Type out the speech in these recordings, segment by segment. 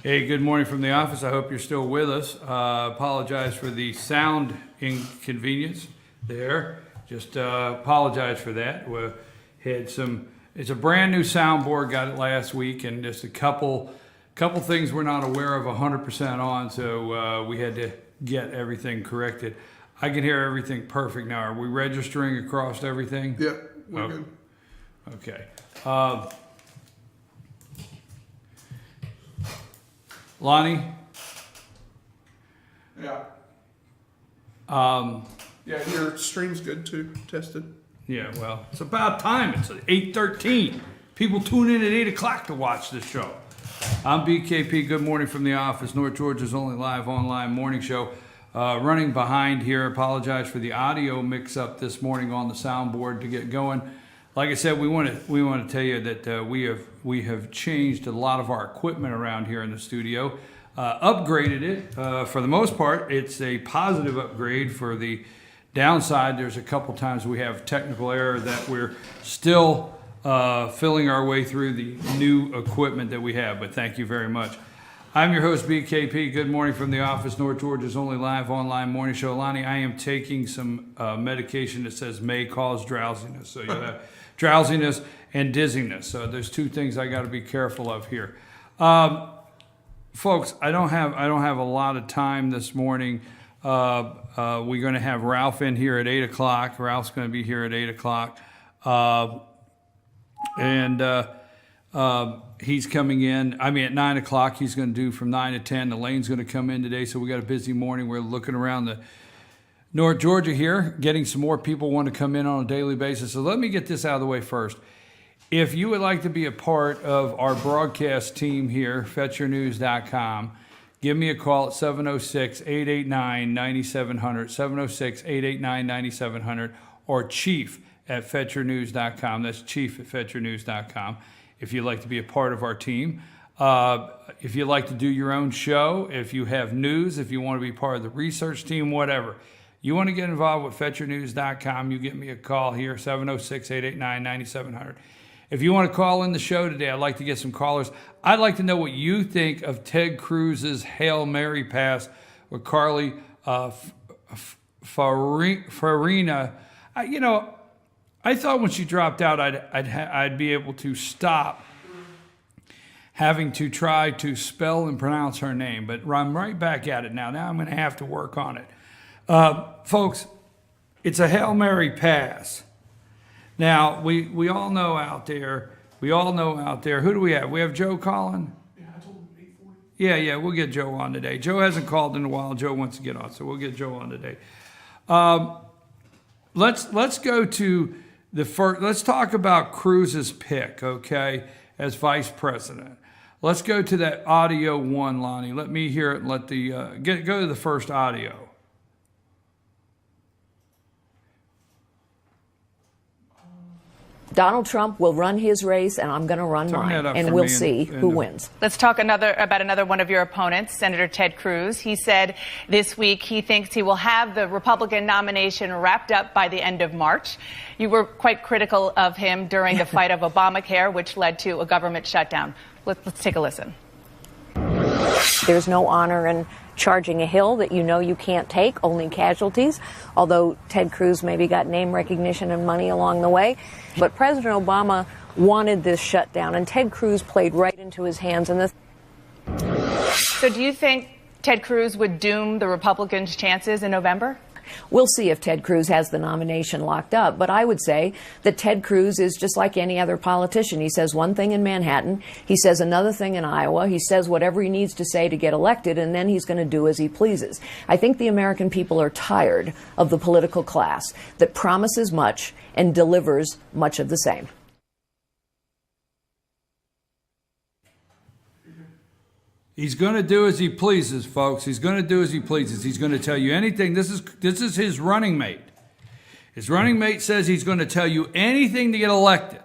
Hey, good morning from the office. I hope you're still with us. Apologize for the sound inconvenience there. Just apologize for that. We had some. It's a brand new soundboard. Got it last week, and just a couple things we're not aware of 100% on. So we had to get everything corrected. I can hear everything perfect now. Are we registering across everything? Yeah, we're good. Okay. Lonnie? Yeah. Yeah, your stream's good too. Tested. Yeah, well, it's about time. It's 8:13. People tune in at 8 o'clock to watch this show. I'm BKP. Good morning from the office. North Georgia's only live online morning show. Running behind here. Apologize for the audio mix-up this morning on the soundboard to get going. Like I said, we want to tell you that we have changed a lot of our equipment around here in the studio, upgraded it. For the most part, it's a positive upgrade. For the downside, there's a couple times we have technical error that we're still filling our way through the new equipment that we have. But thank you very much. I'm your host, BKP. Good morning from the office. North Georgia's only live online morning show. Lonnie, I am taking some medication that says may cause drowsiness. So you'll have drowsiness and dizziness. So there's two things I got to be careful of here. Folks, I don't have a lot of time this morning. We're going to have Ralph in here at 8 o'clock. Ralph's going to be here at 8 o'clock. He's coming in. I mean, at 9 o'clock, he's going to do from 9 to 10. Elaine's going to come in today, so we got a busy morning. We're looking around the North Georgia here, getting some more people want to come in on a daily basis. So let me get this out of the way first. If you would like to be a part of our broadcast team here, fetchyournews.com, give me a call at 706-889-9700, 706-889-9700, or chief at fetchyournews.com. That's chief at fetchyournews.com. If you'd like to be a part of our team. If you'd like to do your own show, if you have news, if you want to be part of the research team, whatever. You want to get involved with fetchyournews.com, you give me a call here, 706-889-9700. If you want to call in the show today, I'd like to get some callers. I'd like to know what you think of Ted Cruz's Hail Mary pass with Carly Farina. I thought when she dropped out, I'd be able to stop having to try to spell and pronounce her name, but I'm right back at it now. Now I'm going to have to work on it. Folks, it's a Hail Mary pass. Now, we all know out there, who do we have? We have Joe calling? Yeah, I told him 8:40. Yeah, we'll get Joe on today. Joe hasn't called in a while. Joe wants to get on, so we'll get Joe on today. Let's go to the first. Let's talk about Cruz's pick, okay, as vice president. Let's go to that audio one, Lonnie. Let me hear it and let the go to the first audio. Donald Trump will run his race, and I'm going to run mine, and we'll see who wins. Let's talk about another one of your opponents, Senator Ted Cruz. He said this week he thinks he will have the Republican nomination wrapped up by the end of March. You were quite critical of him during the fight of Obamacare, which led to a government shutdown. Let's take a listen. There's no honor in charging a hill that you know you can't take, only casualties, although Ted Cruz maybe got name recognition and money along the way. But President Obama wanted this shutdown, and Ted Cruz played right into his hands. So do you think Ted Cruz would doom the Republicans' chances in November? We'll see if Ted Cruz has the nomination locked up, but I would say that Ted Cruz is just like any other politician. He says one thing in Manhattan, he says another thing in Iowa, he says whatever he needs to say to get elected, and then he's going to do as he pleases. I think the American people are tired of the political class that promises much and delivers much of the same. He's going to do as he pleases, folks. He's going to do as he pleases. He's going to tell you anything. This is his running mate. His running mate says he's going to tell you anything to get elected.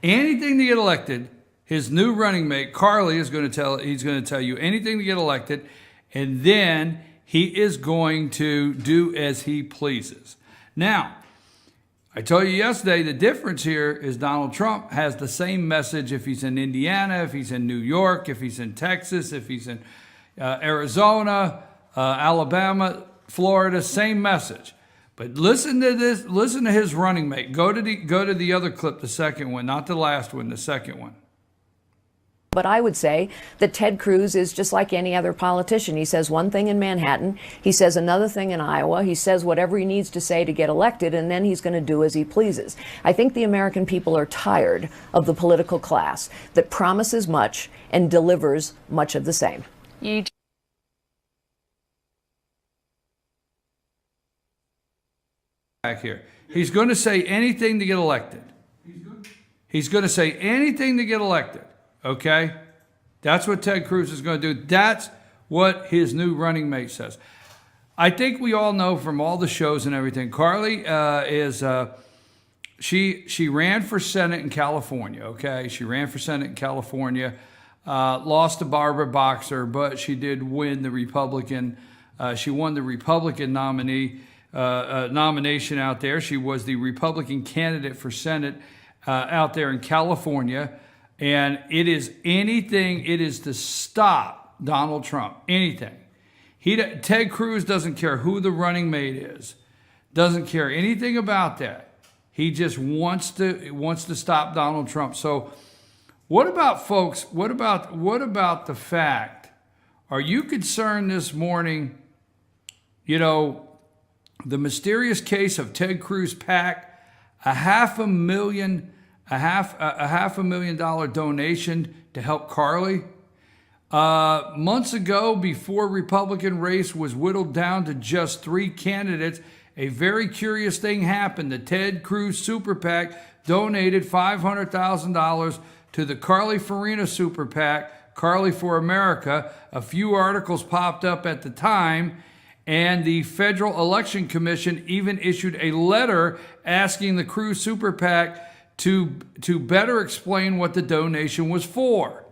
Anything to get elected. His new running mate, Carly, he's going to tell you anything to get elected, and then he is going to do as he pleases. Now, I told you yesterday, the difference here is Donald Trump has the same message if he's in Indiana, if he's in New York, if he's in Texas, if he's in Arizona, Alabama, Florida, same message. But listen to this, listen to his running mate. Go to the other clip, the second one, not the last one, the second one. But I would say that Ted Cruz is just like any other politician. He says one thing in Manhattan, he says another thing in Iowa, he says whatever he needs to say to get elected, and then he's going to do as he pleases. I think the American people are tired of the political class that promises much and delivers much of the same. Back here. He's going to say anything to get elected. He's going to say anything to get elected. Okay? That's what Ted Cruz is going to do. That's what his new running mate says. I think we all know from all the shows and everything, Carly she ran for Senate in California, okay? She ran for Senate in California, lost to Barbara Boxer, but she did win the Republican. She won the Republican nomination out there. She was the Republican candidate for Senate out there in California. And it is to stop Donald Trump, anything. Ted Cruz doesn't care who the running mate is, doesn't care anything about that. He just wants to stop Donald Trump. So what about, folks, what about the fact, are you concerned this morning, the mysterious case of Ted Cruz PAC, a half a million dollar donation to help Carly? Months ago, before Republican race was whittled down to just 3 candidates, a very curious thing happened. The Ted Cruz Super PAC donated $500,000 to the Carly Fiorina Super PAC, Carly for America. A few articles popped up at the time, and the Federal Election Commission even issued a letter asking the Cruz Super PAC to better explain what the donation was for.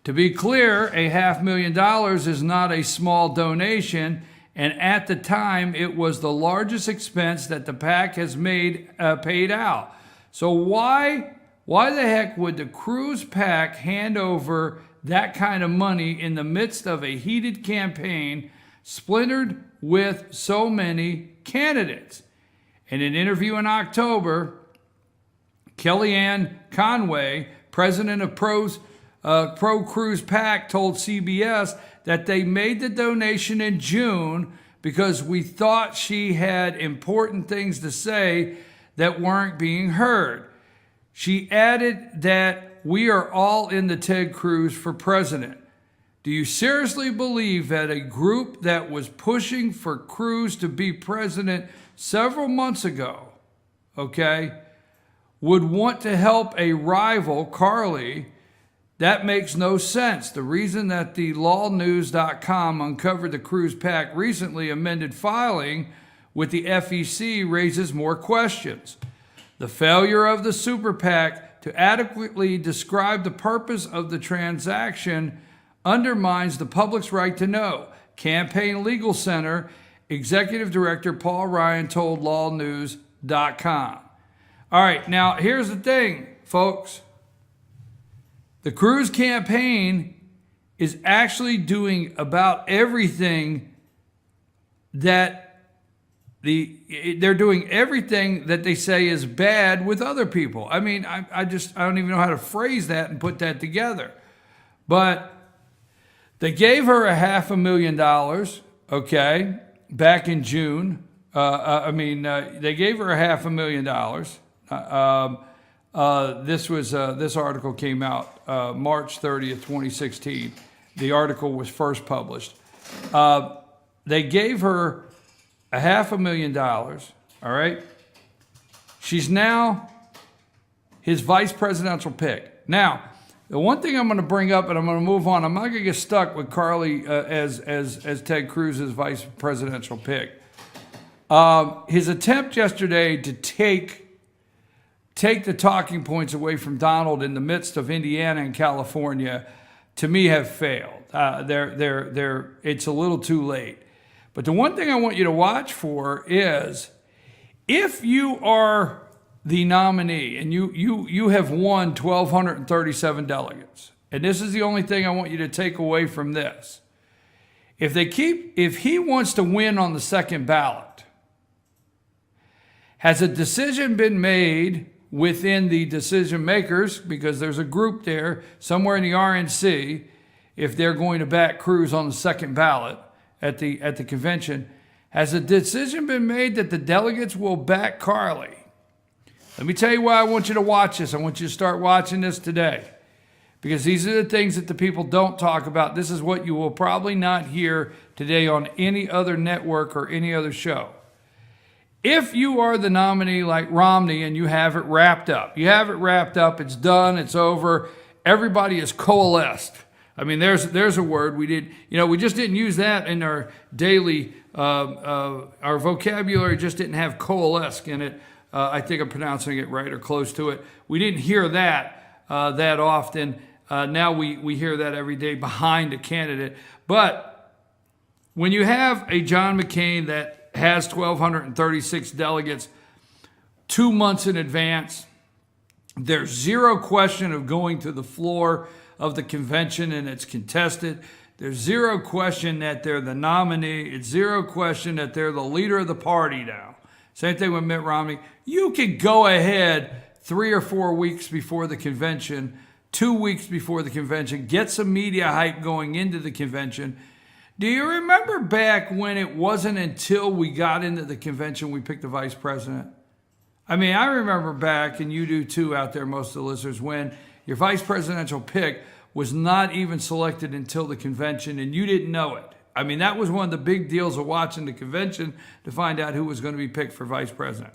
To be clear, a $500,000 is not a small donation, and at the time, it was the largest expense that the PAC has paid out. So why the heck would the Cruz PAC hand over that kind of money in the midst of a heated campaign splintered with so many candidates? In an interview in October, Kellyanne Conway, president of Pro Cruz PAC, told CBS that they made the donation in June because we thought she had important things to say that weren't being heard. She added that we are all in the Ted Cruz for president. Do you seriously believe that a group that was pushing for Cruz to be president several months ago, would want to help a rival, Carly? That makes no sense. The reason that the lawnews.com uncovered the Cruz PAC recently amended filing with the FEC raises more questions. The failure of the Super PAC to adequately describe the purpose of the transaction undermines the public's right to know. Campaign Legal Center Executive Director Paul Ryan told lawnews.com. All right, now here's the thing, folks. The Cruz campaign is actually doing about everything that they're doing everything that they say is bad with other people. I mean, I don't even know how to phrase that and put that together. But they gave her $500,000, back in June. They gave her $500,000. This article came out March 30th, 2016. The article was first published. They gave her $500,000. All right. She's now his vice presidential pick. Now, the one thing I'm going to bring up, and I'm going to move on. I'm not going to get stuck with Carly as Ted Cruz's vice presidential pick. His attempt yesterday to take the talking points away from Donald in the midst of Indiana and California, to me, have failed. It's a little too late. But the one thing I want you to watch for is If you are the nominee and you have won 1,237 delegates, and this is the only thing I want you to take away from this. If he wants to win on the second ballot, has a decision been made within the decision makers, because there's a group there somewhere in the RNC, if they're going to back Cruz on the second ballot at the convention, has a decision been made that the delegates will back Carly? Let me tell you why I want you to watch this. I want you to start watching this today, because these are the things that the people don't talk about. This is what you will probably not hear today on any other network or any other show. If you are the nominee like Romney and you have it wrapped up, it's done, it's over, everybody is coalesced. I mean, there's a word we just didn't use that in our daily, our vocabulary just didn't have coalesce in it. I think I'm pronouncing it right or close to it. We didn't hear that that often. Now we hear that every day behind a candidate. But when you have a John McCain that has 1,236 delegates 2 months in advance, there's zero question of going to the floor of the convention and it's contested. There's zero question that they're the nominee. It's zero question that they're the leader of the party now. Same thing with Mitt Romney. You could go ahead 3 or 4 weeks before the convention, 2 weeks before the convention, get some media hype going into the convention. Do you remember back when it wasn't until we got into the convention we picked the vice president? I mean, I remember back, and you do too out there, most of the listeners, when your vice presidential pick was not even selected until the convention and you didn't know it. I mean, that was one of the big deals of watching the convention, to find out who was going to be picked for vice president.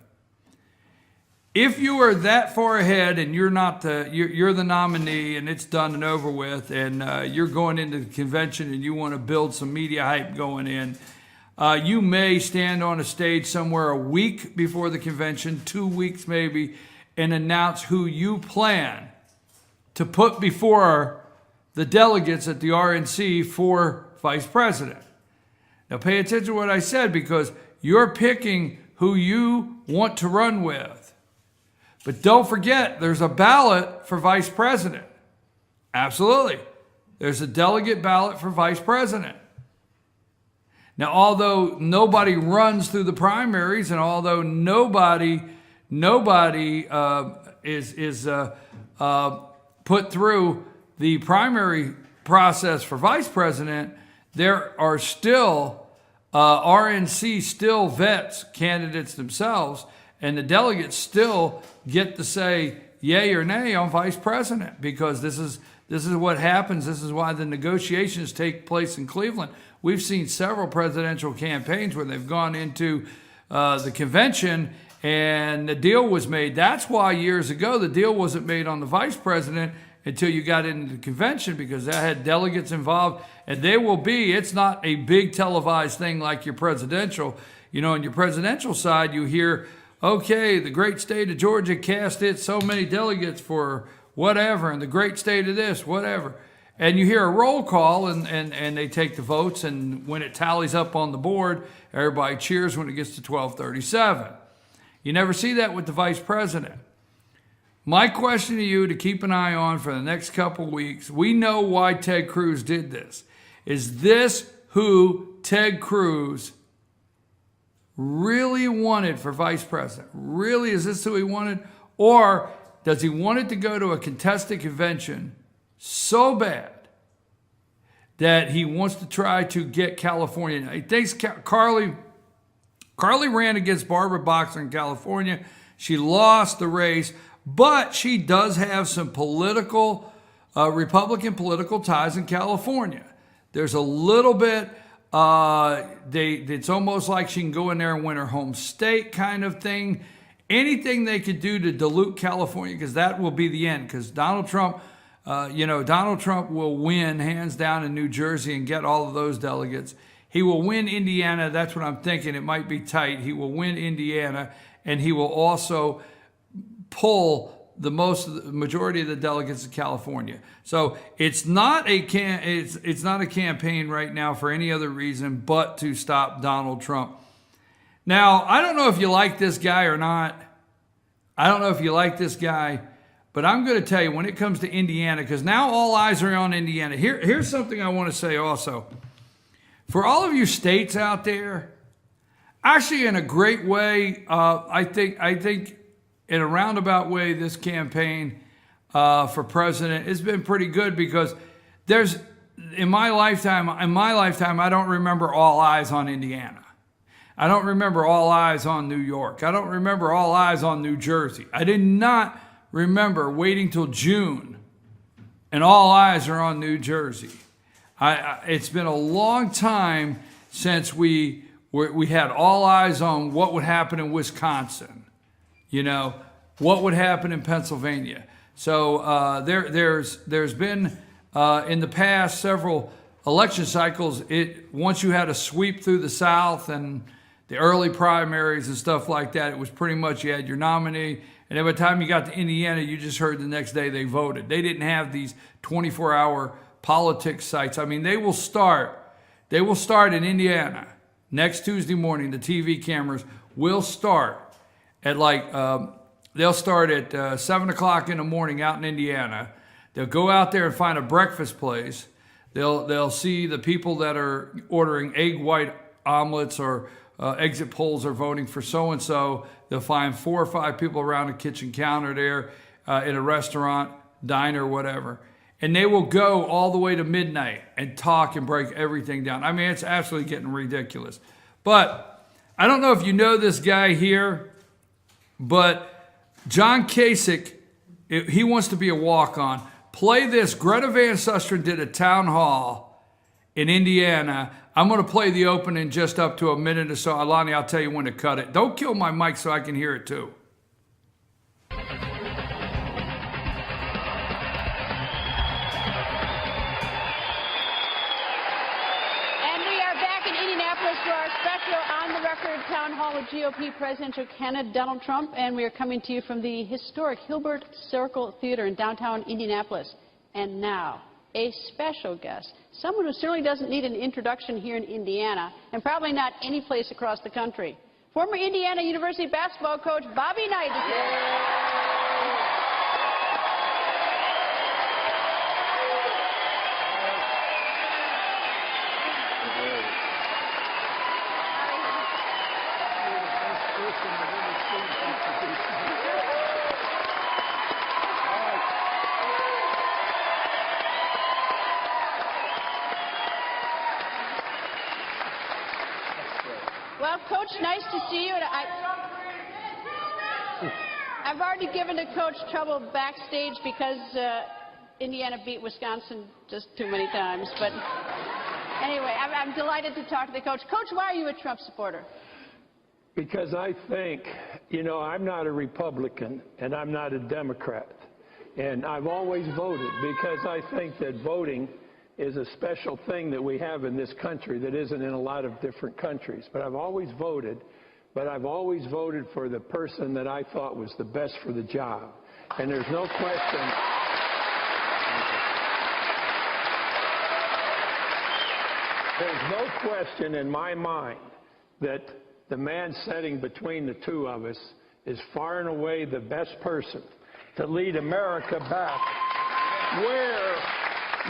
If you are that far ahead and you're the nominee and it's done and over with, and you're going into the convention and you want to build some media hype going in, you may stand on a stage somewhere a week before the convention, 2 weeks maybe, and announce who you plan to put before the delegates at the RNC for vice president. Now pay attention to what I said, because you're picking who you want to run with. But don't forget, there's a ballot for vice president. Absolutely. There's a delegate ballot for vice president. Now, although nobody runs through the primaries, and although nobody is put through the primary process for vice president, there are still RNC still vets candidates themselves, and the delegates still get to say yay or nay on vice president, because this is what happens. This is why the negotiations take place in Cleveland. We've seen several presidential campaigns where they've gone into the convention and the deal was made. That's why years ago the deal wasn't made on the vice president until you got into the convention, because that had delegates involved, and they will be. It's not a big televised thing like your presidential. On your presidential side, you hear, okay, the great state of Georgia cast its so many delegates for whatever, and the great state of this, whatever. And you hear a roll call, and they take the votes, and when it tallies up on the board, everybody cheers when it gets to 1237. You never see that with the vice president. My question to you to keep an eye on for the next couple weeks, we know why Ted Cruz did this. Is this who Ted Cruz really wanted for vice president? Really, is this who he wanted? Or does he want it to go to a contested convention so bad that he wants to try to get California? He thinks Carly ran against Barbara Boxer in California. She lost the race, but she does have some Republican political ties in California. There's a little bit, it's almost like she can go in there and win her home state kind of thing. Anything they could do to dilute California, because that will be the end, because Donald Trump will win hands down in New Jersey and get all of those delegates. He will win Indiana. That's what I'm thinking. It might be tight. He will win Indiana, and he will also pull the majority of the delegates of California. So it's not a campaign right now for any other reason but to stop Donald Trump. Now, I don't know if you like this guy or not. I don't know if you like this guy, but I'm going to tell you when it comes to Indiana, because now all eyes are on Indiana. Here's something I want to say also. For all of you states out there, actually in a great way, I think in a roundabout way, this campaign for president has been pretty good, because in my lifetime, I don't remember all eyes on Indiana. I don't remember all eyes on New York. I don't remember all eyes on New Jersey. I did not remember waiting till June and all eyes are on New Jersey. It's been a long time since we had all eyes on what would happen in Wisconsin, what would happen in Pennsylvania. So there's been in the past several election cycles, once you had a sweep through the South and the early primaries and stuff like that, it was pretty much you had your nominee, and by the time you got to Indiana, you just heard the next day they voted. They didn't have these 24-hour politics sites. I mean, they will start in Indiana next Tuesday morning. The TV cameras will start at they'll start at 7 o'clock in the morning out in Indiana. They'll go out there and find a breakfast place. They'll see the people that are ordering egg white omelets or exit polls are voting for so-and-so. They'll find 4 or 5 people around a kitchen counter there in a restaurant, diner, whatever. And they will go all the way to midnight and talk and break everything down. I mean, it's absolutely getting ridiculous. But I don't know if you know this guy here, but John Kasich, he wants to be a walk-on. Play this. Greta Van Susteren did a town hall in Indiana. I'm going to play the opening just up to a minute or so. Alani, I'll tell you when to cut it. Don't kill my mic so I can hear it too. For our special on-the-record town hall with GOP presidential candidate Donald Trump, and we are coming to you from the historic Hilbert Circle Theater in downtown Indianapolis. And now, a special guest, someone who certainly doesn't need an introduction here in Indiana, and probably not any place across the country. Former Indiana University basketball coach Bobby Knight is here. Well, Coach, nice to see you. And I've already given the coach trouble backstage because Indiana beat Wisconsin just too many times. But anyway, I'm delighted to talk to the coach. Coach, why are you a Trump supporter? Because I think, I'm not a Republican and I'm not a Democrat. And I've always voted because I think that voting is a special thing that we have in this country that isn't in a lot of different countries. But I've always voted for the person that I thought was the best for the job. And there's no question. There's no question in my mind that the man sitting between the two of us is far and away the best person to lead America back where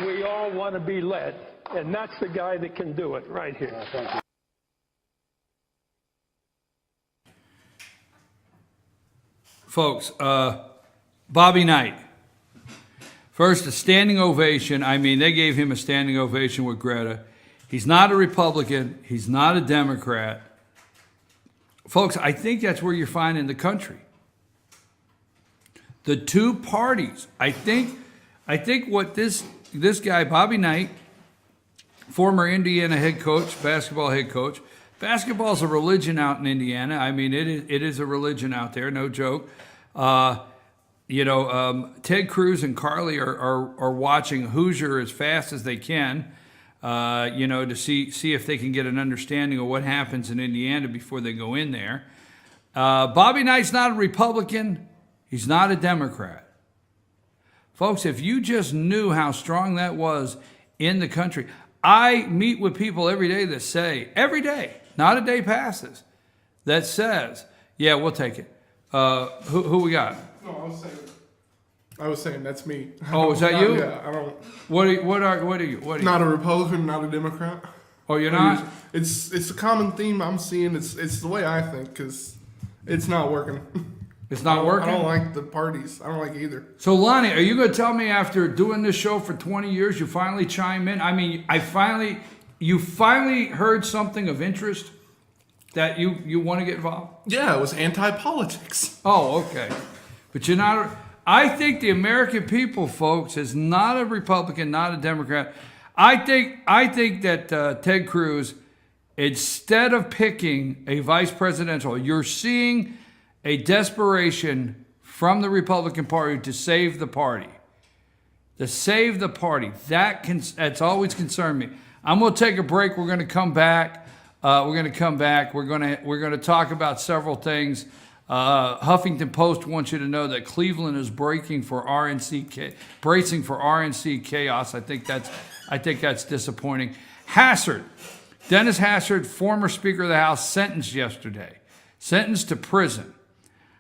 we all want to be led. And that's the guy that can do it right here. Thank you. Folks, Bobby Knight. First, a standing ovation. I mean, they gave him a standing ovation with Greta. He's not a Republican. He's not a Democrat. Folks, I think that's where you're finding the country. The two parties. I think what this guy, Bobby Knight, former Indiana head coach, basketball head coach. Basketball's a religion out in Indiana. I mean, it is a religion out there, no joke. Ted Cruz and Carly are watching Hoosier as fast as they can, to see if they can get an understanding of what happens in Indiana before they go in there. Bobby Knight's not a Republican. He's not a Democrat. Folks, if you just knew how strong that was in the country. I meet with people every day that say, every day, not a day passes, that says, yeah, we'll take it. Who we got? No, I was saying that's me. Oh, is that you? Yeah, I don't. What are you? Not a Republican, not a Democrat. Oh, you're not? It's a common theme I'm seeing. It's the way I think because it's not working. It's not working? I don't like the parties. I don't like either. So, Lonnie, are you going to tell me after doing this show for 20 years, you finally chime in? I mean, you finally heard something of interest that you want to get involved? Yeah, it was anti-politics. Oh, okay. But you're not. I think the American people, folks, is not a Republican, not a Democrat. I think that Ted Cruz, instead of picking a vice presidential, you're seeing a desperation from the Republican Party to save the party. To save the party. That's always concerned me. I'm going to take a break. We're going to come back. We're going to talk about several things. Huffington Post wants you to know that Cleveland is bracing for RNC chaos. I think that's disappointing. Hassard, Dennis Hassard, former Speaker of the House, sentenced to prison.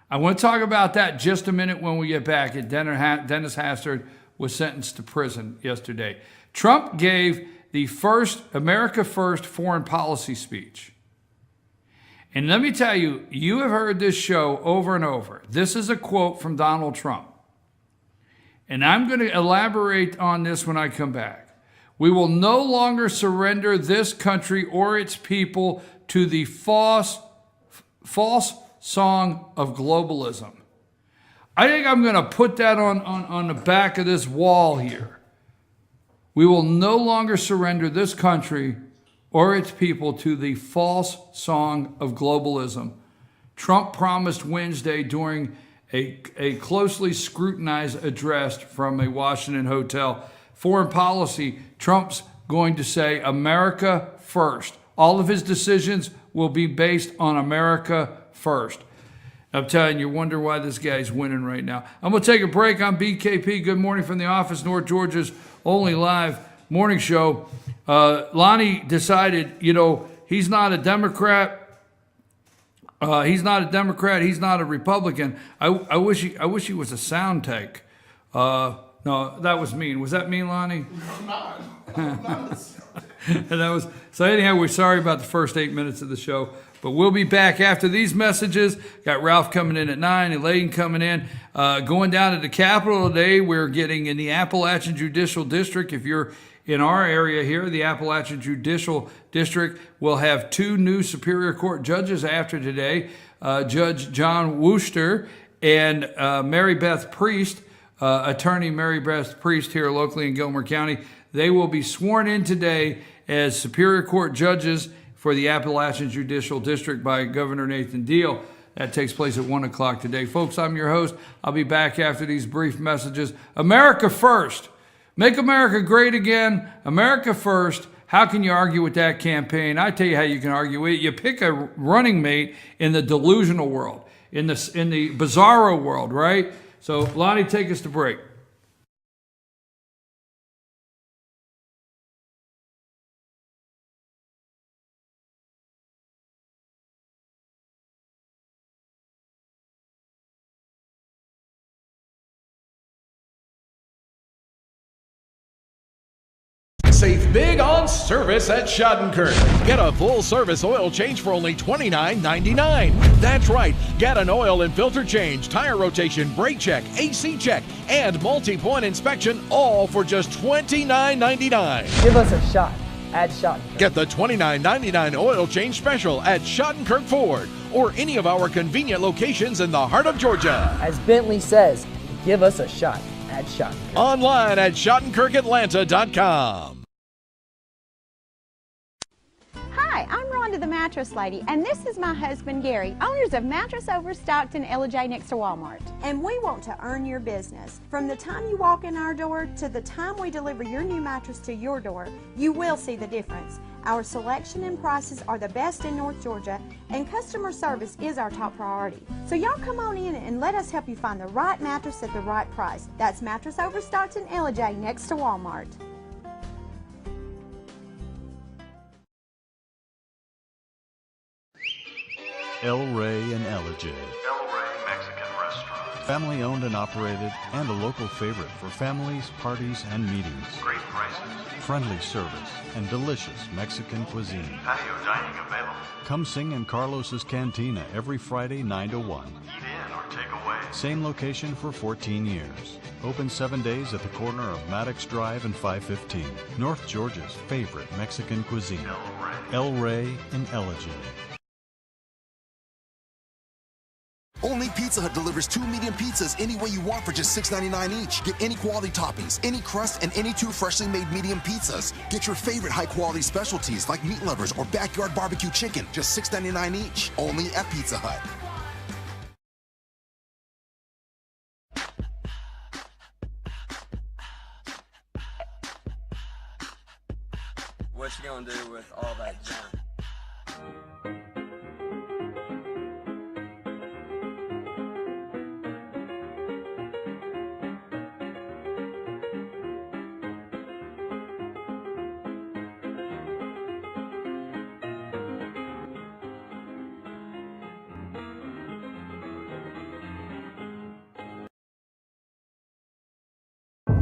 I want to talk about that just a minute when we get back. Dennis Hassard was sentenced to prison yesterday. Trump gave the first America First foreign policy speech. And let me tell you, you have heard this show over and over. This is a quote from Donald Trump. And I'm going to elaborate on this when I come back. We will no longer surrender this country or its people to the false song of globalism. I think I'm going to put that on the back of this wall here. We will no longer surrender this country or its people to the false song of globalism. Trump promised Wednesday during a closely scrutinized address from a Washington hotel. Foreign policy, Trump's going to say America first. All of his decisions will be based on America first. I'm telling you, wonder why this guy's winning right now. I'm going to take a break on BKP. Good morning from the office, North Georgia's only live morning show. Lonnie decided, he's not a Democrat. He's not a Republican. I wish he was a sound tech. No, that was mean. Was that mean, Lonnie? I'm not. So anyhow, we're sorry about the first 8 minutes of the show, but we'll be back after these messages. Got Ralph coming in at 9, Elaine coming in. Going down to the Capitol today, we're getting in the Appalachian Judicial District. If you're in our area here, the Appalachian Judicial District will have 2 new Superior Court judges after today, Judge John Wooster and Mary Beth Priest, attorney Mary Beth Priest here locally in Gilmer County. They will be sworn in today as Superior Court judges for the Appalachian Judicial District by Governor Nathan Deal. That takes place at 1 o'clock today. Folks, I'm your host. I'll be back after these brief messages. America first. Make America great again. America first. How can you argue with that campaign? I tell you how you can argue with it. You pick a running mate in the delusional world, in the bizarro world, right? So, Lonnie, take us to break. Save big on service at Schadenkerk. Get a full-service oil change for only $29.99. That's right. Get an oil and filter change, tire rotation, brake check, AC check, and multi-point inspection, all for just $29.99. Give us a shot at Schadenkerk. Get the $29.99 oil change special at Schadenkerk Ford or any of our convenient locations in the heart of Georgia. As Bentley says, give us a shot at Schadenkerk. Online at SchadenkerkAtlanta.com. Hi, I'm Rhonda the Mattress Lady, and this is my husband Gary, owners of Mattress Overstocked in J next to Walmart. And we want to earn your business. From the time you walk in our door to the time we deliver your new mattress to your door, you will see the difference. Our selection and prices are the best in North Georgia, and customer service is our top priority. So y'all come on in and let us help you find the right mattress at the right price. That's Mattress Overstocked in J next to Walmart. El Rey and Ellijay. El Rey Mexican Restaurant. Family owned and operated, and a local favorite for families, parties, and meetings. Great prices. Friendly service and delicious Mexican cuisine. Patio dining available. Come sing in Carlos's Cantina every Friday 9 to 1. Eat in or take away. Same location for 14 years. Open 7 days at the corner of Maddox Drive and 515. North Georgia's favorite Mexican cuisine. El Rey and Ellijay. Only Pizza Hut delivers 2 medium pizzas any way you want for just $6.99 each. Get any quality toppings, any crust, and any 2 freshly made medium pizzas. Get your favorite high-quality specialties like meat lovers or backyard barbecue chicken, just $6.99 each. Only at Pizza Hut. What you gonna do with all that junk?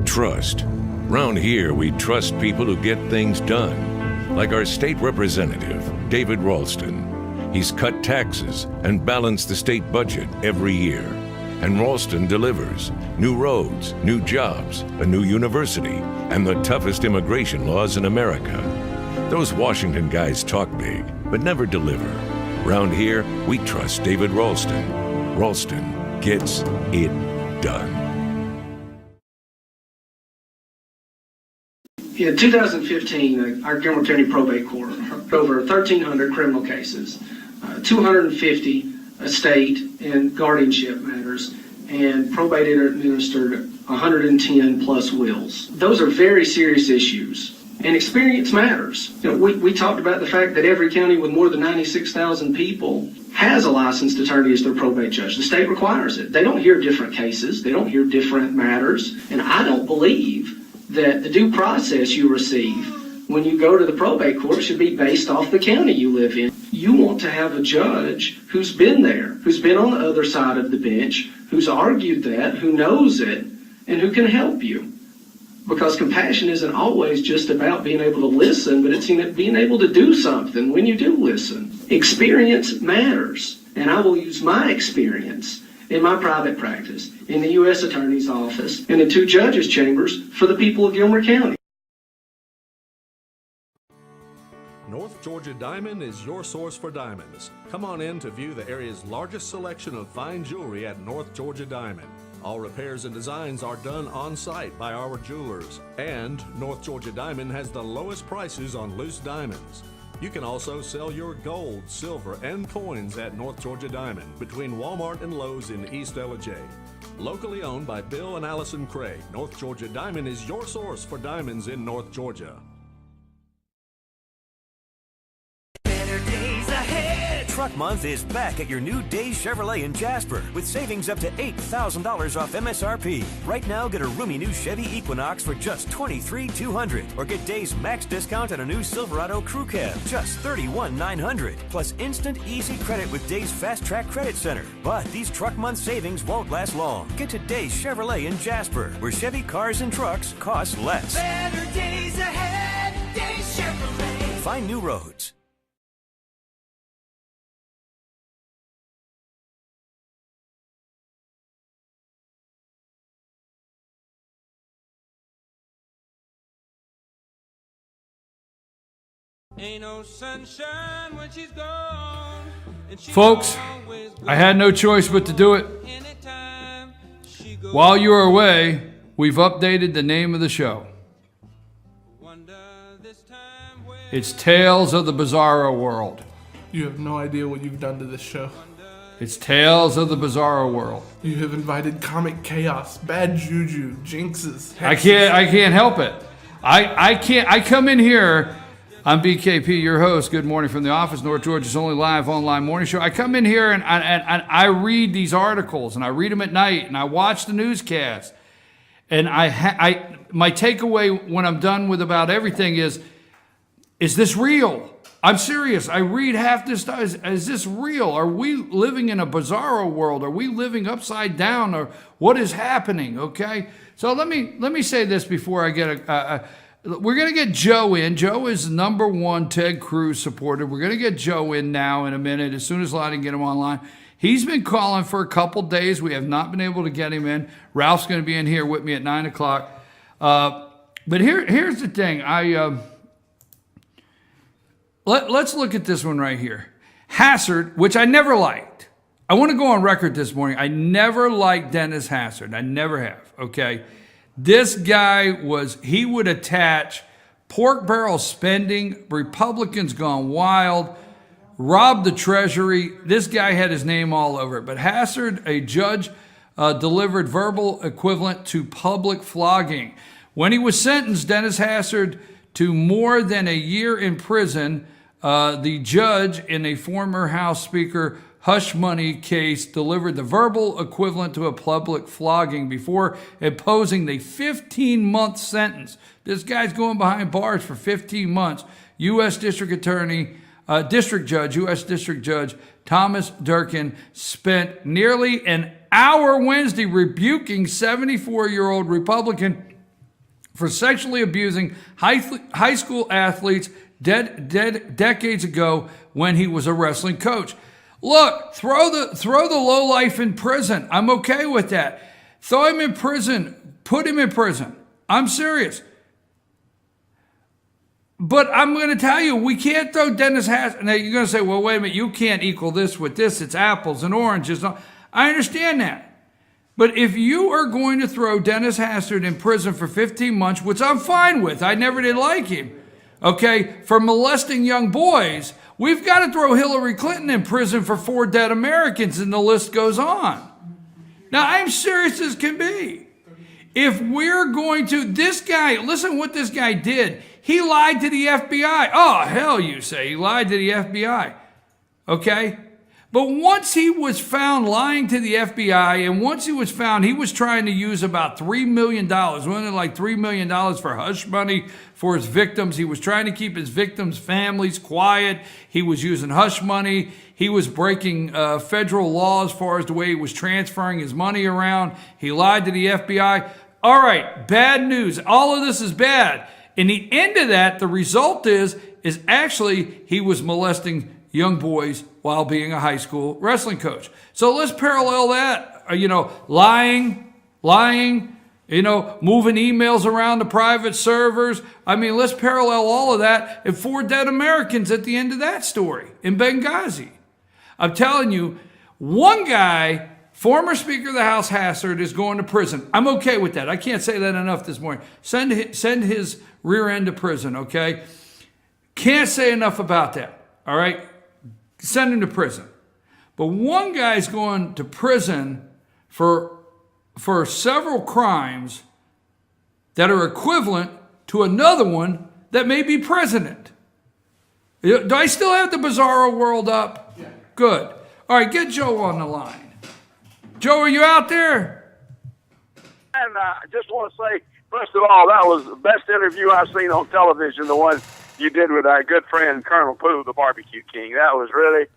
Trust. Round here, we trust people who get things done. Like our state representative, David Ralston. He's cut taxes and balanced the state budget every year. And Ralston delivers. New roads, new jobs, a new university, and the toughest immigration laws in America. Those Washington guys talk big, but never deliver. Round here, we trust David Ralston. Ralston gets it done. In 2015, our Gilmer County Probate Court heard over 1,300 criminal cases, 250 estate and guardianship matters, and probated or administered 110 plus wills. Those are very serious issues, and experience matters. You know, we talked about the fact that every county with more than 96,000 people has a licensed attorney as their probate judge. The state requires it. They don't hear different cases. They don't hear different matters, and I don't believe that the due process you receive when you go to the probate court should be based off the county you live in. You want to have a judge who's been there, who's been on the other side of the bench, who's argued that, who knows it, and who can help you. Because compassion isn't always just about being able to listen, but it's being able to do something when you do listen. Experience matters, and I will use my experience in my private practice, in the U.S. Attorney's Office, and the 2 judges' chambers for the people of Gilmer County. North Georgia Diamond is your source for diamonds. Come on in to view the area's largest selection of fine jewelry at North Georgia Diamond. All repairs and designs are done on site by our jewelers. And North Georgia Diamond has the lowest prices on loose diamonds. You can also sell your gold, silver, and coins at North Georgia Diamond between Walmart and Lowe's in East Ellijay. Locally owned by Bill and Allison Craig, North Georgia Diamond is your source for diamonds in North Georgia. Truck Month is back at your new Days Chevrolet in Jasper with savings up to $8,000 off MSRP. Right now, get a roomy new Chevy Equinox for just $23,200, or get Days max discount on a new Silverado Crew Cab, just $31,900, plus instant easy credit with Days Fast Track Credit Center. But these Truck Month savings won't last long. Get to Days Chevrolet in Jasper, where Chevy cars and trucks cost less. Better days ahead, Days Chevrolet. Find new roads. Ain't no sunshine when she's gone. Folks, I had no choice but to do it. While you were away, we've updated the name of the show. It's Tales of the Bizarro World. You have no idea what you've done to this show. It's Tales of the Bizarro World. You have invited comic chaos, bad juju, jinxes, hexes. I can't help it. I come in here. I'm BKP, your host. Good morning from the office, North Georgia's only live online morning show. I come in here and I read these articles, and I read them at night, and I watch the newscast. And my takeaway when I'm done with about everything is this real? I'm serious. I read half this stuff. Is this real? Are we living in a bizarro world? Are we living upside down? Or what is happening? Okay. So let me say this before I get we're going to get Joe in. Joe is #1 Ted Cruz supporter. We're going to get Joe in now in a minute, as soon as I can get him online. He's been calling for a couple days. We have not been able to get him in. Ralph's going to be in here with me at 9 o'clock. But here's the thing. Let's look at this one right here. Hassard, which I never liked. I want to go on record this morning. I never liked Dennis Hassard. I never have, okay? This guy he would attach pork barrel spending, Republicans gone wild, robbed the Treasury. This guy had his name all over it. But Hassard, a judge, delivered verbal equivalent to public flogging. When he was sentenced, Dennis Hassard, to more than a year in prison, the judge in a former House Speaker hush money case delivered the verbal equivalent to a public flogging before imposing the 15-month sentence. This guy's going behind bars for 15 months. U.S. District Judge Thomas Durkin spent nearly an hour Wednesday rebuking 74-year-old Republican for sexually abusing high school athletes decades ago when he was a wrestling coach. Look, throw the lowlife in prison. I'm okay with that. Throw him in prison. Put him in prison. I'm serious. But I'm going to tell you, we can't throw Dennis Hassard. Now, you're going to say, well, wait a minute, you can't equal this with this. It's apples and oranges. I understand that. But if you are going to throw Dennis Hassard in prison for 15 months, which I'm fine with, I never did like him, okay, for molesting young boys, we've got to throw Hillary Clinton in prison for 4 dead Americans, and the list goes on. Now, I'm serious as can be. If we're going to, this guy, listen what this guy did. He lied to the FBI. Oh, hell, you say. He lied to the FBI. Okay? But once he was found lying to the FBI, and once he was found, he was trying to use about $3 million, wasn't it like $3 million for hush money for his victims. He was trying to keep his victims' families quiet. He was using hush money. He was breaking federal law as far as the way he was transferring his money around. He lied to the FBI. All right, bad news. All of this is bad. In the end of that, the result is actually he was molesting young boys while being a high school wrestling coach. So let's parallel that, lying, moving emails around to private servers. I mean, let's parallel all of that and 4 dead Americans at the end of that story in Benghazi. I'm telling you, one guy, former Speaker of the House Hassard, is going to prison. I'm okay with that. I can't say that enough this morning. Send his rear end to prison, okay? Can't say enough about that, all right? Send him to prison. But one guy's going to prison for several crimes that are equivalent to another one that may be president. Do I still have the bizarro world up? Yeah. Good. All right, get Joe on the line. Joe, are you out there? And I just want to say, first of all, that was the best interview I've seen on television, the one you did with our good friend Colonel Pooh, the Barbecue King. That was really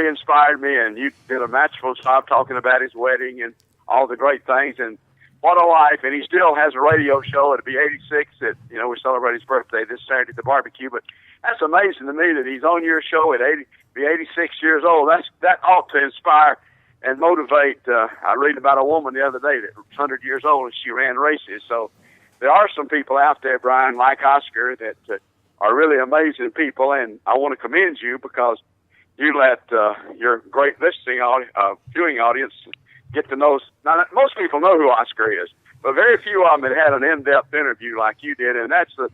inspired me, and you did a matchful job talking about his wedding and all the great things, and what a life. And he still has a radio show. It'll be 86 we celebrate his birthday this Saturday at the barbecue. But that's amazing to me that he's on your show at 86 years old. That ought to inspire and motivate. I read about a woman the other day that was 100 years old and she ran races. So there are some people out there, Brian, like Oscar, that are really amazing people, and I want to commend you because you let your great viewing audience get to know. Now, most people know who Oscar is, but very few of them had an in-depth interview like you did, and that's to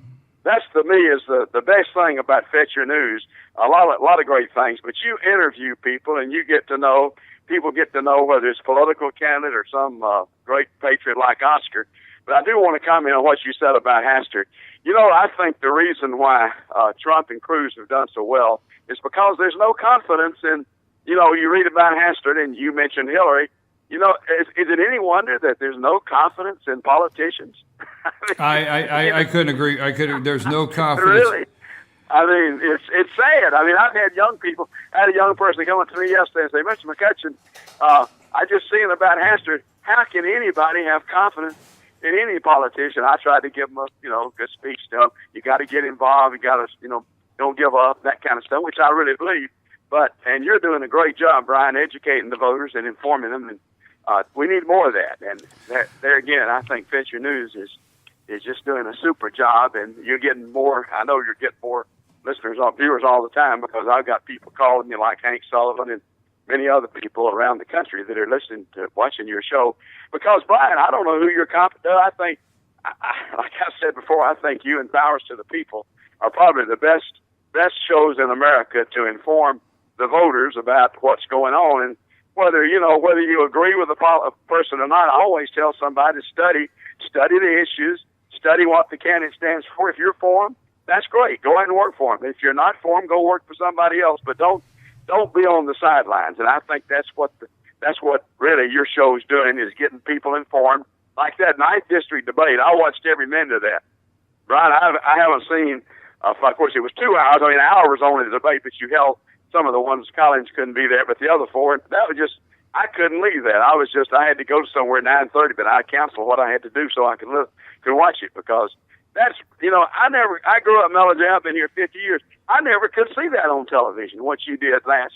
me is the best thing about Fetcher News. A lot of great things, but you interview people and you get to know people, get to know whether it's a political candidate or some great patriot like Oscar. But I do want to comment on what you said about Hassard. I think the reason why Trump and Cruz have done so well is because there's no confidence in, you read about Hassard and you mentioned Hillary. Is it any wonder that there's no confidence in politicians? I couldn't agree. There's no confidence. Really? I mean, it's sad. I mean, I've had young people. I had a young person come up to me yesterday and say, Mr. McCutcheon, I just seen about Hastert. How can anybody have confidence in any politician? I tried to give them a, good speech to them. You got to get involved. You got to, don't give up, that kind of stuff, which I really believe. And you're doing a great job, Brian, educating the voters and informing them. And we need more of that. And there again, I think Fetcher News is just doing a super job. And you're getting more. I know you're getting more listeners, viewers all the time, because I've got people calling me like Hank Sullivan and many other people around the country that are listening to watching your show. Because Brian, I don't know who your comp does. I think, like I said before, I think you and Powers to the People are probably the best shows in America to inform the voters about what's going on. And whether you agree with a person or not, I always tell somebody to study the issues, study what the candidate stands for. If you're for them, that's great. Go ahead and work for them. If you're not for them, go work for somebody else. But don't be on the sidelines. And I think that's what really your show's doing, is getting people informed. Like that 9th District debate, I watched every minute of that. Brian, I haven't seen. Of course, it was 2 hours. I mean, an hour was only the debate, but you held some of the ones Collins couldn't be there, but the other 4, that was just, I couldn't leave that. I had to go somewhere at 9:30, but I canceled what I had to do so I could watch it, because that's, I grew up in Melodrama, I've been here 50 years. I never could see that on television, what you did last,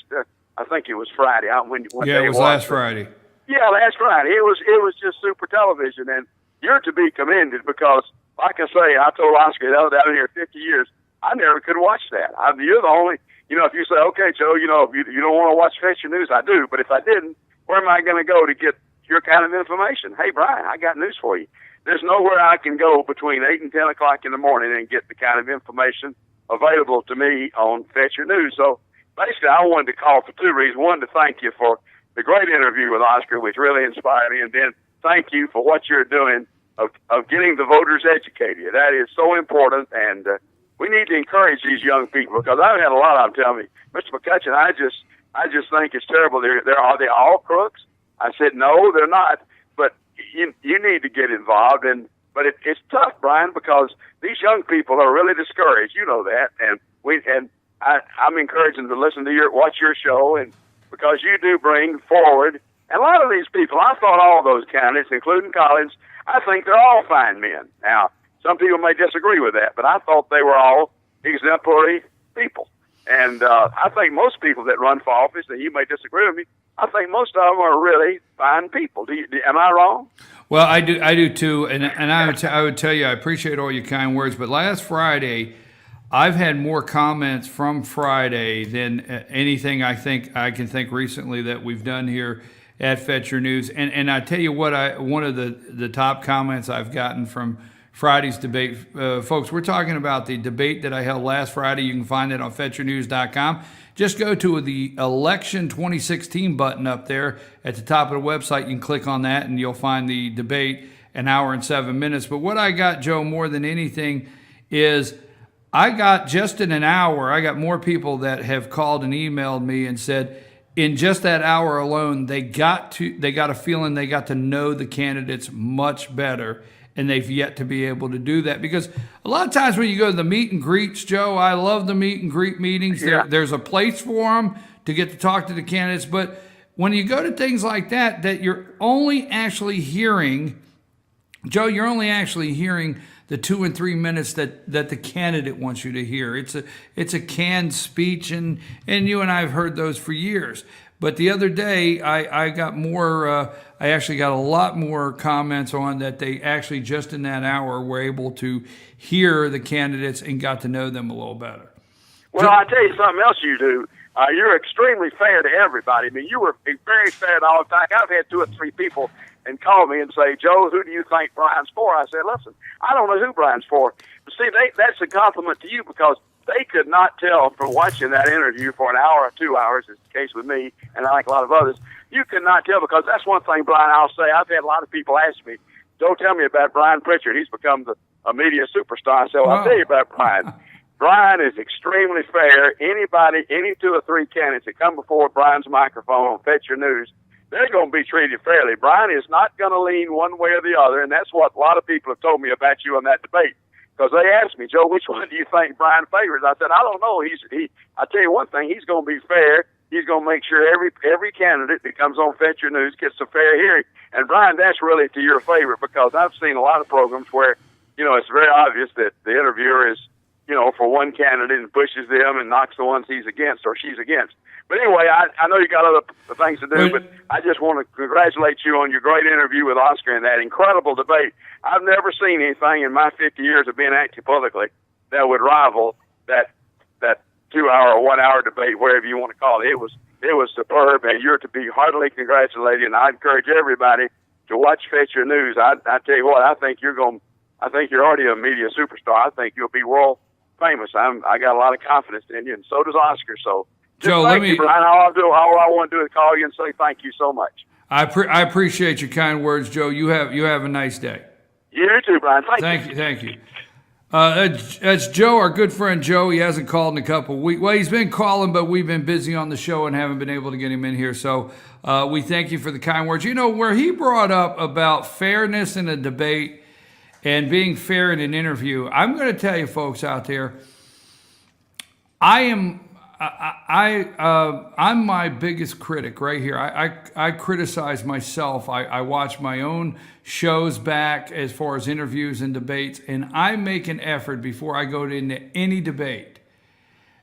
I think it was Friday. It was last Friday. Yeah, last Friday. It was just super television, and you're to be commended, because, like I say, I told Oscar, I've been here 50 years, I never could watch that. You're the only, if you say, okay, Joe, if you don't want to watch Fetcher News, I do, but if I didn't, where am I going to go to get your kind of information? Hey, Brian, I got news for you. There's nowhere I can go between 8 and 10 o'clock in the morning and get the kind of information available to me on Fetcher News. So basically, I wanted to call for 2 reasons. One, to thank you for the great interview with Oscar, which really inspired me, and then thank you for what you're doing of getting the voters educated. That is so important, and we need to encourage these young people, because I've had a lot of them tell me, Mr. McCutcheon, I just think it's terrible. Are they all crooks? I said, no, they're not. But you need to get involved. But it's tough, Brian, because these young people are really discouraged. You know that. And I'm encouraging them to listen to watch your show, and because you do bring forward. And a lot of these people, I thought all those candidates, including Collins, I think they're all fine men. Now, some people may disagree with that, but I thought they were all exemplary people. And I think most people that run for office, and you may disagree with me, I think most of them are really fine people. Am I wrong? Well, I do too, and I would tell you I appreciate all your kind words. But last Friday, I've had more comments from Friday than anything I can think recently that we've done here at Fetcher News. And I tell you what, one of the top comments I've gotten from Friday's debate, folks, we're talking about the debate that I held last Friday. You can find it on FetcherNews.com. Just go to the Election 2016 button up there at the top of the website. You can click on that, and you'll find the debate, an hour and 7 minutes. But what I got, Joe, more than anything is I got, just in an hour, I got more people that have called and emailed me and said, in just that hour alone, they got a feeling they got to know the candidates much better, and they've yet to be able to do that. Because a lot of times when you go to the meet and greets, Joe, I love the meet and greet meetings. Yeah. There's a place for them to get to talk to the candidates. But when you go to things like that you're only actually hearing, Joe, you're only actually hearing the 2 and 3 minutes that the candidate wants you to hear. It's a canned speech, and you and I have heard those for years. But the other day, I got more. I actually got a lot more comments on that. They actually just in that hour were able to hear the candidates and got to know them a little better. Well, I'll tell you something else you do. You're extremely fair to everybody. I mean, you were very fair to all the time. I've had 2 or 3 people and call me and say, Joe, who do you think Brian's for? I said, listen, I don't know who Brian's for. But see, that's a compliment to you, because they could not tell from watching that interview for an hour or 2 hours, is the case with me, and I like a lot of others. You could not tell, because that's one thing, Brian, I'll say. I've had a lot of people ask me, Joe, tell me about Brian Pritchard. He's become a media superstar. I said, well, I'll tell you about Brian. Brian is extremely fair. Any 2 or 3 candidates that come before Brian's microphone on Fetcher News, they're going to be treated fairly. Brian is not going to lean one way or the other, and that's what a lot of people have told me about you in that debate. because they asked me, Joe, which one do you think Brian favors? I said, I don't know. I tell you one thing, he's going to be fair. He's going to make sure every candidate that comes on Fetch Your News gets a fair hearing. And Brian, that's really to your favor, because I've seen a lot of programs where, it's very obvious that the interviewer is, for one candidate and pushes them and knocks the ones he's against or she's against. But anyway, I know you got other things to do, but I just want to congratulate you on your great interview with Oscar and that incredible debate. I've never seen anything in my 50 years of being active publicly that would rival that 2-hour or 1-hour debate, wherever you want to call it. It was superb, and you're to be heartily congratulated. And I encourage everybody to watch Fetch Your News. I tell you what, I think you're already a media superstar. I think you'll be world famous. I got a lot of confidence in you, and so does Oscar. So, Joe, thank you, Brian. All I want to do is call you and say thank you so much. I appreciate your kind words, Joe. You have a nice day. You too, Brian. Thank you. That's Joe, our good friend Joe. He hasn't called in a couple of weeks. Well, he's been calling, but we've been busy on the show and haven't been able to get him in here. So we thank you for the kind words. Where he brought up about fairness in a debate and being fair in an interview, I'm going to tell you folks out there, I'm my biggest critic right here. I criticize myself. I watch my own shows back as far as interviews and debates, and I make an effort before I go into any debate,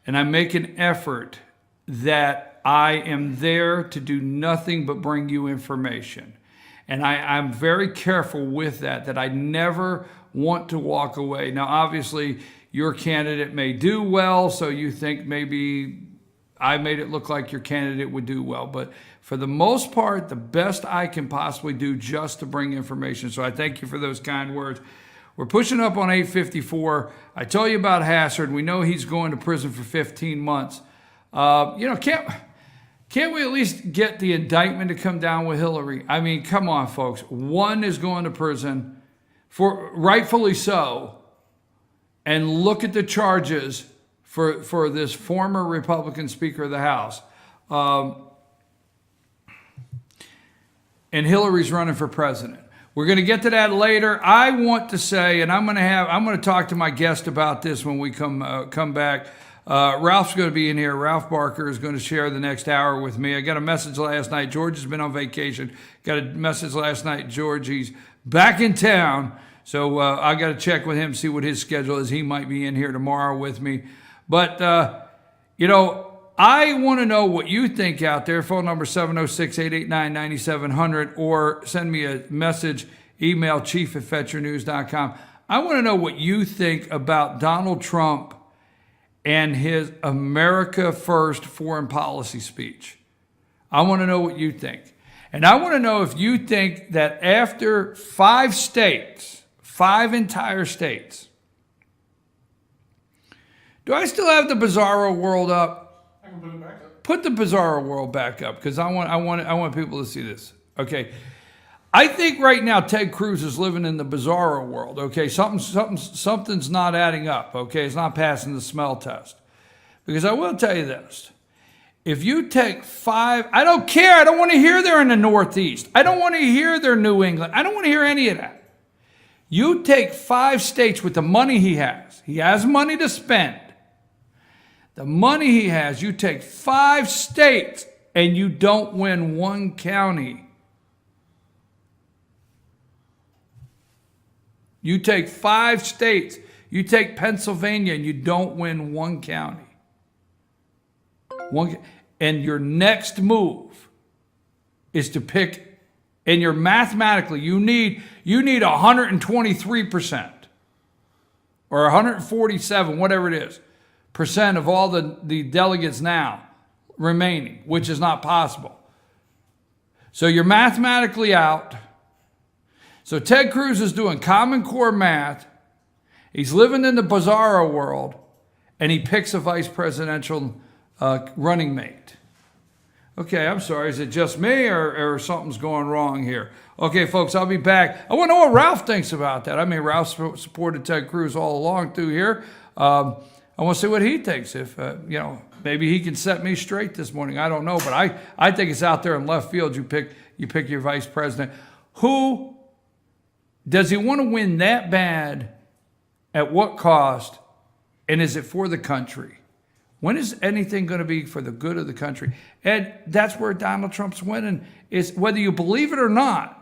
and I make an effort that I am there to do nothing but bring you information. And I'm very careful with that I never want to walk away. Now, obviously, your candidate may do well, so you think maybe I made it look like your candidate would do well. But for the most part, the best I can possibly do just to bring information. So I thank you for those kind words. We're pushing up on 8:54. I told you about Hassard. We know he's going to prison for 15 months. Can't we at least get the indictment to come down with Hillary? I mean, come on, folks. One is going to prison, for rightfully so, and look at the charges for this former Republican Speaker of the House. And Hillary's running for president. We're going to get to that later. I want to say, and I'm going to talk to my guest about this when we come back. Ralph's going to be in here. Ralph Barker is going to share the next hour with me. I got a message last night. George has been on vacation. Got a message last night. George, he's back in town. So I got to check with him, see what his schedule is. He might be in here tomorrow with me. But, I want to know what you think out there. Phone number 706-889-9700, or send me a message, email chief@fetchyournews.com. I want to know what you think about Donald Trump and his America First foreign policy speech. I want to know what you think. And I want to know if you think that after 5 entire states, do I still have the Bizarro World up? I can put it back up. Put the Bizarro World back up, because I want people to see this. Okay. I think right now Ted Cruz is living in the Bizarro world. Okay, something's not adding up. Okay, it's not passing the smell test. Because I will tell you this: if you take 5, I don't care. I don't want to hear they're in the Northeast. I don't want to hear they're New England. I don't want to hear any of that. You take 5 states with the money he has. He has money to spend. The money he has. You take 5 states and you don't win one county. You take 5 states, you take Pennsylvania, and you don't win one county. And your next move is to pick, and you're mathematically, you need 123% or 147, whatever it is, percent of all the delegates now remaining, which is not possible. So you're mathematically out. So Ted Cruz is doing Common Core math. He's living in the Bizarro world, and he picks a vice presidential running mate. Okay, I'm sorry. Is it just me, or something's going wrong here? Okay, folks, I'll be back. I want to know what Ralph thinks about that. I mean, Ralph supported Ted Cruz all along through here. I want to see what he thinks. If, maybe he can set me straight this morning. I don't know, but I think it's out there in left field. You pick your vice president. Who does he want to win that bad At what cost? And is it for the country? When is anything going to be for the good of the country? And that's where Donald Trump's winning, is whether you believe it or not,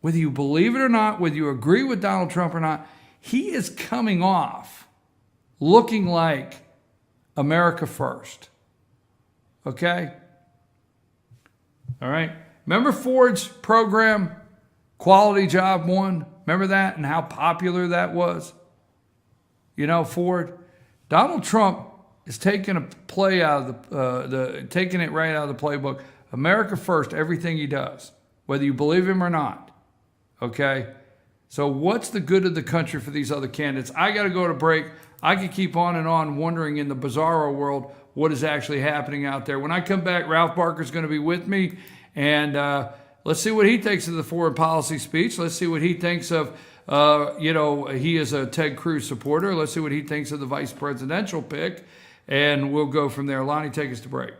whether you believe it or not, whether you agree with Donald Trump or not, he is coming off looking like America first. Okay? All right? Remember Ford's program, Quality Job 1? Remember that and how popular that was? You know, Ford. Donald Trump is taking a play out of taking it right out of the playbook. America first, everything he does, whether you believe him or not. Okay? So what's the good of the country for these other candidates? I got to go to break. I could keep on and on wondering in the bizarro world what is actually happening out there. When I come back, Ralph Barker's going to be with me, and let's see what he thinks of the foreign policy speech. Let's see what he thinks of, he is a Ted Cruz supporter. Let's see what he thinks of the vice presidential pick, and we'll go from there. Lonnie, take us to break.